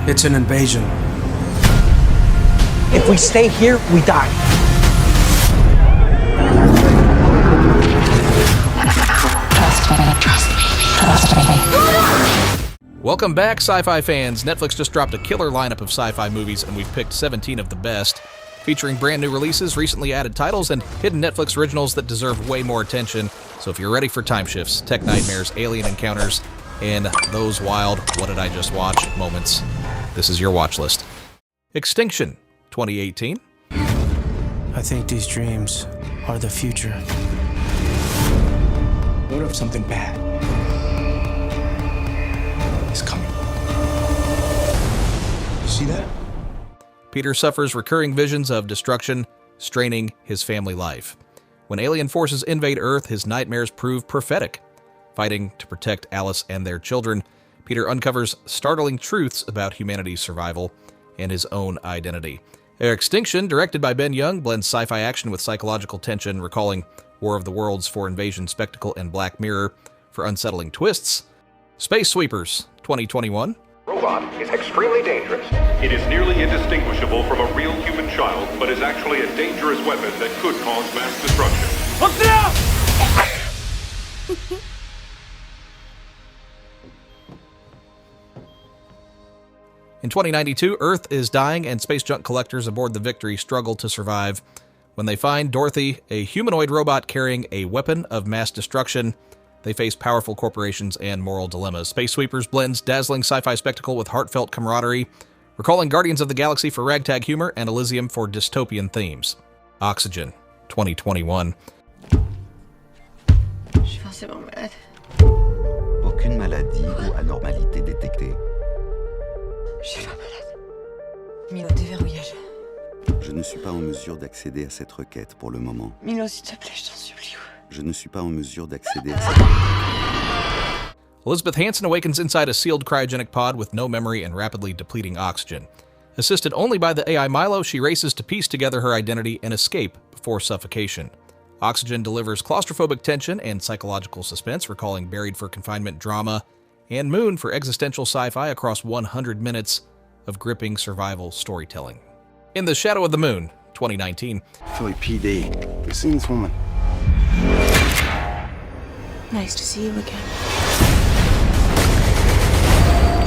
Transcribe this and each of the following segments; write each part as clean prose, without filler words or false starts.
It's an invasion. If we stay here, we die. Trust me. Welcome back, sci-fi fans. Netflix just dropped a killer lineup of sci-fi movies, and we've picked 17 of the best, featuring brand new releases, recently added titles, and hidden Netflix originals that deserve way more attention. So if you're ready for time shifts, tech nightmares, alien encounters, and those wild "what did I just watch" moments, this is your watch list. Extinction, 2018. I think these dreams are the future. What if something bad is coming? You see that? Peter suffers recurring visions of destruction, straining his family life. When alien forces invade Earth, his nightmares prove prophetic. Fighting to protect Alice and their children, Peter uncovers startling truths about humanity's survival and his own identity. Extinction, directed by Ben Young, blends sci-fi action with psychological tension, recalling War of the Worlds for invasion spectacle and Black Mirror for unsettling twists. Space Sweepers, 2021. Robot is extremely dangerous. It is nearly indistinguishable from a real human child, but is actually a dangerous weapon that could cause mass destruction. Look down! In 2092, Earth is dying and space junk collectors aboard the Victory struggle to survive. When they find Dorothy, a humanoid robot carrying a weapon of mass destruction, they face powerful corporations and moral dilemmas. Space Sweepers blends dazzling sci-fi spectacle with heartfelt camaraderie, recalling Guardians of the Galaxy for ragtag humor and Elysium for dystopian themes. Oxygen, 2021. Je suis forcément malade. Aucune maladie ou anormalité détectée. Je suis pas malade. Milo, déverrouillage. Je ne suis pas en mesure d'accéder à cette requête pour le moment. Milo, s'il te plaît, je t'en supplie. Je ne suis pas en mesure d'accéder à cette requête. Elizabeth Hansen awakens inside a sealed cryogenic pod with no memory and rapidly depleting oxygen. Assisted only by the AI Milo, she races to piece together her identity and escape before suffocation. Oxygen delivers claustrophobic tension and psychological suspense, recalling Buried for Confinement drama, and Moon for existential sci-fi across 100 minutes of gripping survival storytelling. In the Shadow of the Moon, 2019. Philly PD. You seen this woman? Nice to see you again.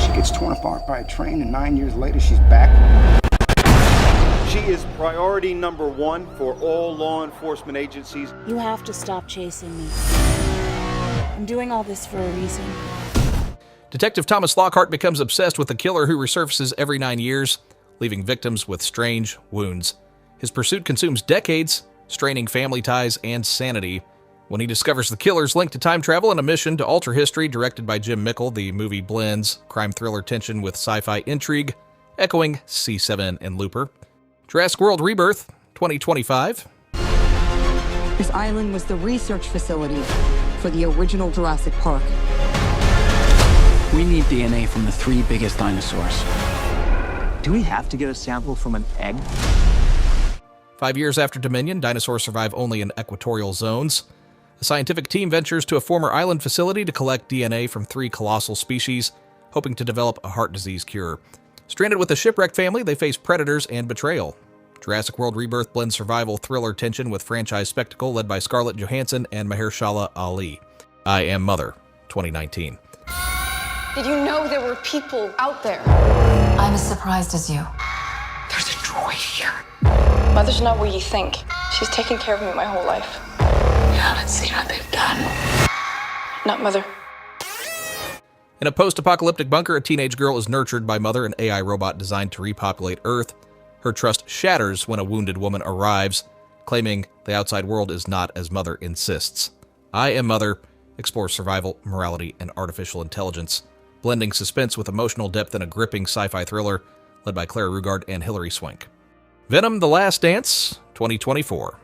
She gets torn apart by a train, and 9 years later, she's back. She is priority number one for all law enforcement agencies. You have to stop chasing me. I'm doing all this for a reason. Detective Thomas Lockhart becomes obsessed with a killer who resurfaces every 9 years, leaving victims with strange wounds. His pursuit consumes decades, straining family ties and sanity. When he discovers the killer's linked to time travel and a mission to alter history, directed by Jim Mickle, the movie blends crime thriller tension with sci-fi intrigue, echoing C7 and Looper. Jurassic World Rebirth, 2025. This island was the research facility for the original Jurassic Park. We need DNA from the 3 biggest dinosaurs. Do we have to get a sample from an egg? 5 years after Dominion, dinosaurs survive only in equatorial zones. A scientific team ventures to a former island facility to collect DNA from 3 colossal species, hoping to develop a heart disease cure. Stranded with a shipwrecked family, they face predators and betrayal. Jurassic World Rebirth blends survival thriller tension with franchise spectacle led by Scarlett Johansson and Mahershala Ali. I Am Mother, 2019. Did you know there were people out there? I'm as surprised as you. There's a droid here. Mother's not what you think. She's taken care of me my whole life. You haven't seen what they've done. Not Mother. In a post-apocalyptic bunker, a teenage girl is nurtured by Mother, an AI robot designed to repopulate Earth. Her trust shatters when a wounded woman arrives, claiming the outside world is not as Mother insists. I Am Mother explores survival, morality, and artificial intelligence, blending suspense with emotional depth in a gripping sci-fi thriller led by Claire Rugard and Hilary Swank. Venom: The Last Dance, 2024.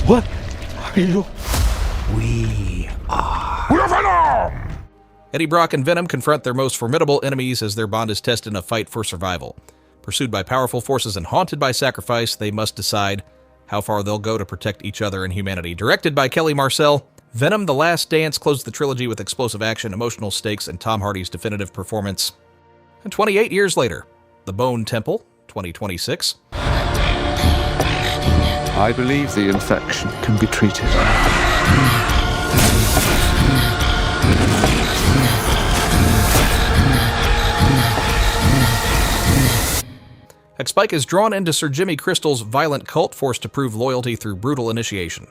What are you? We are. We're Venom! Eddie Brock and Venom confront their most formidable enemies as their bond is tested in a fight for survival. Pursued by powerful forces and haunted by sacrifice, they must decide how far they'll go to protect each other and humanity. Directed by Kelly Marcel, Venom: The Last Dance closed the trilogy with explosive action, emotional stakes, and Tom Hardy's definitive performance. And 28 years later, The Bone Temple, 2026. I believe the infection can be treated. Spike is drawn into Sir Jimmy Crystal's violent cult, forced to prove loyalty through brutal initiation.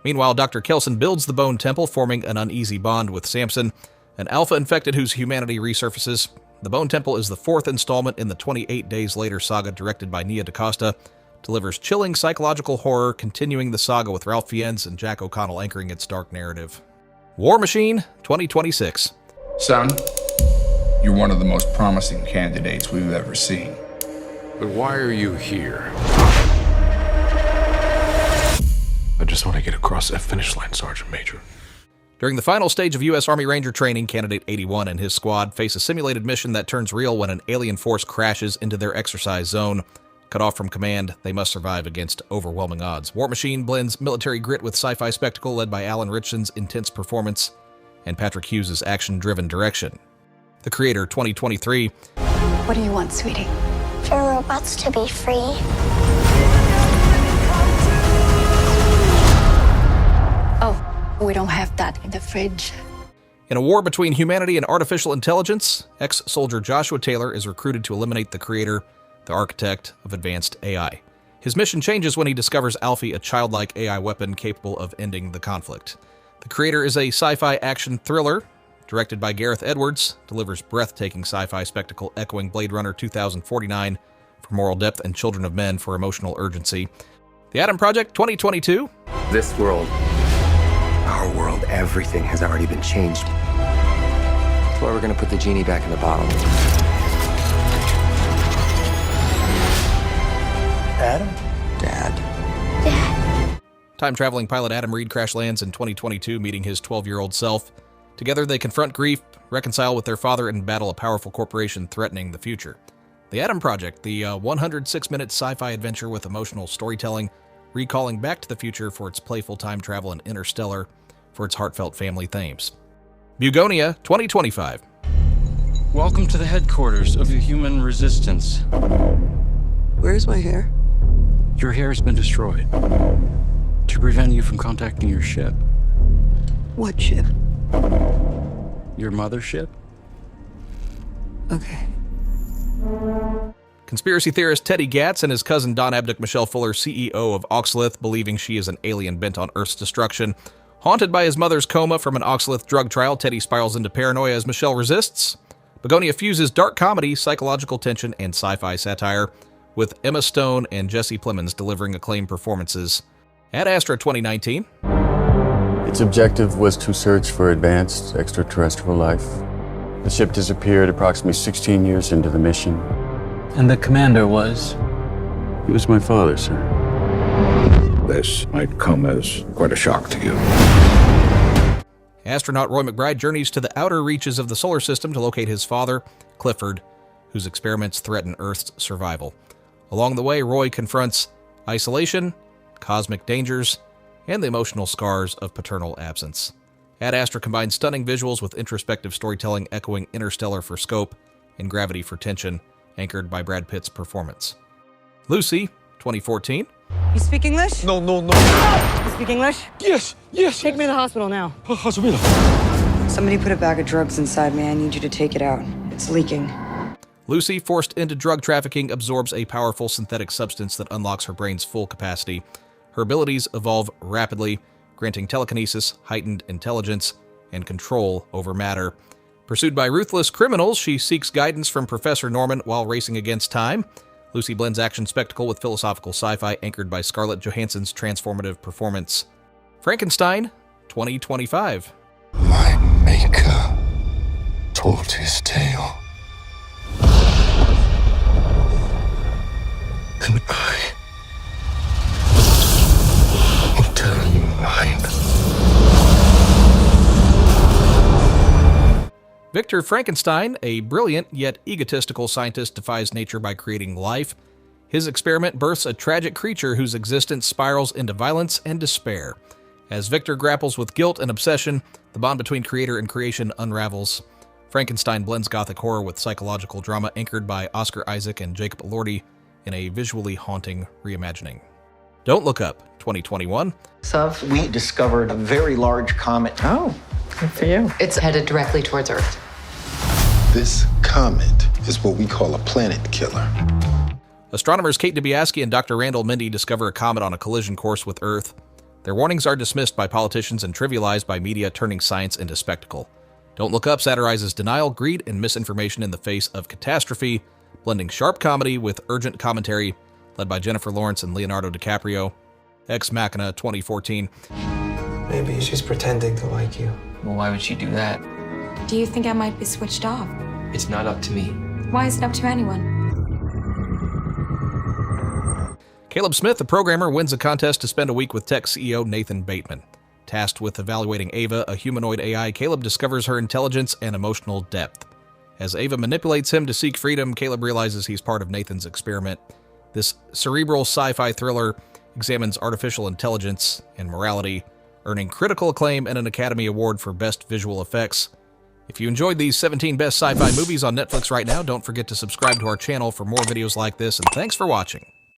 Meanwhile, Dr. Kelson builds the Bone Temple, forming an uneasy bond with Samson, an alpha-infected whose humanity resurfaces. The Bone Temple is the fourth installment in the 28 Days Later saga, directed by Nia DaCosta. Delivers chilling psychological horror, continuing the saga with Ralph Fiennes and Jack O'Connell anchoring its dark narrative. War Machine, 2026. Son, you're one of the most promising candidates we've ever seen. But why are you here? I just want to get across that finish line, Sergeant Major. During the final stage of U.S. Army Ranger training, Candidate 81 and his squad face a simulated mission that turns real when an alien force crashes into their exercise zone. Cut off from command, they must survive against overwhelming odds. War Machine blends military grit with sci-fi spectacle, led by Alan Ritchson's intense performance and Patrick Hughes' action-driven direction. The Creator, 2023. What do you want, sweetie? For robots to be free. Oh, we don't have that in the fridge. In a war between humanity and artificial intelligence, ex-soldier Joshua Taylor is recruited to eliminate the Creator, the architect of advanced AI. His mission changes when he discovers Alfie, a childlike AI weapon capable of ending the conflict. The Creator is a sci-fi action thriller, directed by Gareth Edwards, delivers breathtaking sci-fi spectacle echoing Blade Runner 2049 for moral depth and Children of Men for emotional urgency. The Adam Project, 2022. This world, our world, everything has already been changed. That's why we're gonna put the genie back in the bottle. Adam? Dad. Time-traveling pilot Adam Reed crash lands in 2022, meeting his 12-year-old self. Together, they confront grief, reconcile with their father, and battle a powerful corporation threatening the future. The Adam Project, the 106-minute sci-fi adventure with emotional storytelling, recalling Back to the Future for its playful time travel and Interstellar for its heartfelt family themes. Bugonia, 2025. Welcome to the headquarters of the Human Resistance. Where's my hair? Your hair has been destroyed to prevent you from contacting your ship. What ship? Your mothership? Okay. Conspiracy theorist Teddy Gatz and his cousin Don Abduck Michelle Fuller, CEO of Oxalith, believing she is an alien bent on Earth's destruction. Haunted by his mother's coma from an Oxalith drug trial, Teddy spirals into paranoia as Michelle resists. Bugonia fuses dark comedy, psychological tension, and sci-fi satire, with Emma Stone and Jesse Plemons delivering acclaimed performances. At ASTRA 2019. Its objective was to search for advanced extraterrestrial life. The ship disappeared approximately 16 years into the mission. And the commander was? He was my father, sir. This might come as quite a shock to you. Astronaut Roy McBride journeys to the outer reaches of the solar system to locate his father, Clifford, whose experiments threaten Earth's survival. Along the way, Roy confronts isolation, cosmic dangers, and the emotional scars of paternal absence. Ad Astra combines stunning visuals with introspective storytelling echoing Interstellar for scope and Gravity for tension, anchored by Brad Pitt's performance. Lucy, 2014. You speak English? No. You speak English? Yes. Take me to the hospital now. Hospital. Somebody put a bag of drugs inside me. I need you to take it out. It's leaking. Lucy, forced into drug trafficking, absorbs a powerful synthetic substance that unlocks her brain's full capacity. Her abilities evolve rapidly, granting telekinesis, heightened intelligence, and control over matter. Pursued by ruthless criminals, she seeks guidance from Professor Norman while racing against time. Lucy blends action spectacle with philosophical sci-fi anchored by Scarlett Johansson's transformative performance. Frankenstein, 2025. My maker told his tale. And I will tell you mine. Victor Frankenstein, a brilliant yet egotistical scientist, defies nature by creating life. His experiment births a tragic creature whose existence spirals into violence and despair. As Victor grapples with guilt and obsession, the bond between creator and creation unravels. Frankenstein blends gothic horror with psychological drama anchored by Oscar Isaac and Jacob Elordi in a visually haunting reimagining. Don't Look Up, 2021. We discovered a very large comet. Oh, good for you. It's headed directly towards Earth. This comet is what we call a planet killer. Astronomers Kate Dibiaski and Dr. Randall Mindy discover a comet on a collision course with Earth. Their warnings are dismissed by politicians and trivialized by media, turning science into spectacle. Don't Look Up satirizes denial, greed, and misinformation in the face of catastrophe, blending sharp comedy with urgent commentary, led by Jennifer Lawrence and Leonardo DiCaprio. Ex Machina, 2014. Maybe she's pretending to like you. Well, why would she do that? Do you think I might be switched off? It's not up to me. Why is it up to anyone? Caleb Smith, a programmer, wins a contest to spend a week with tech CEO Nathan Bateman. Tasked with evaluating Ava, a humanoid AI, Caleb discovers her intelligence and emotional depth. As Ava manipulates him to seek freedom, Caleb realizes he's part of Nathan's experiment. This cerebral sci-fi thriller examines artificial intelligence and morality, earning critical acclaim and an Academy Award for Best Visual Effects. If you enjoyed these 17 best sci-fi movies on Netflix right now, don't forget to subscribe to our channel for more videos like this, and thanks for watching.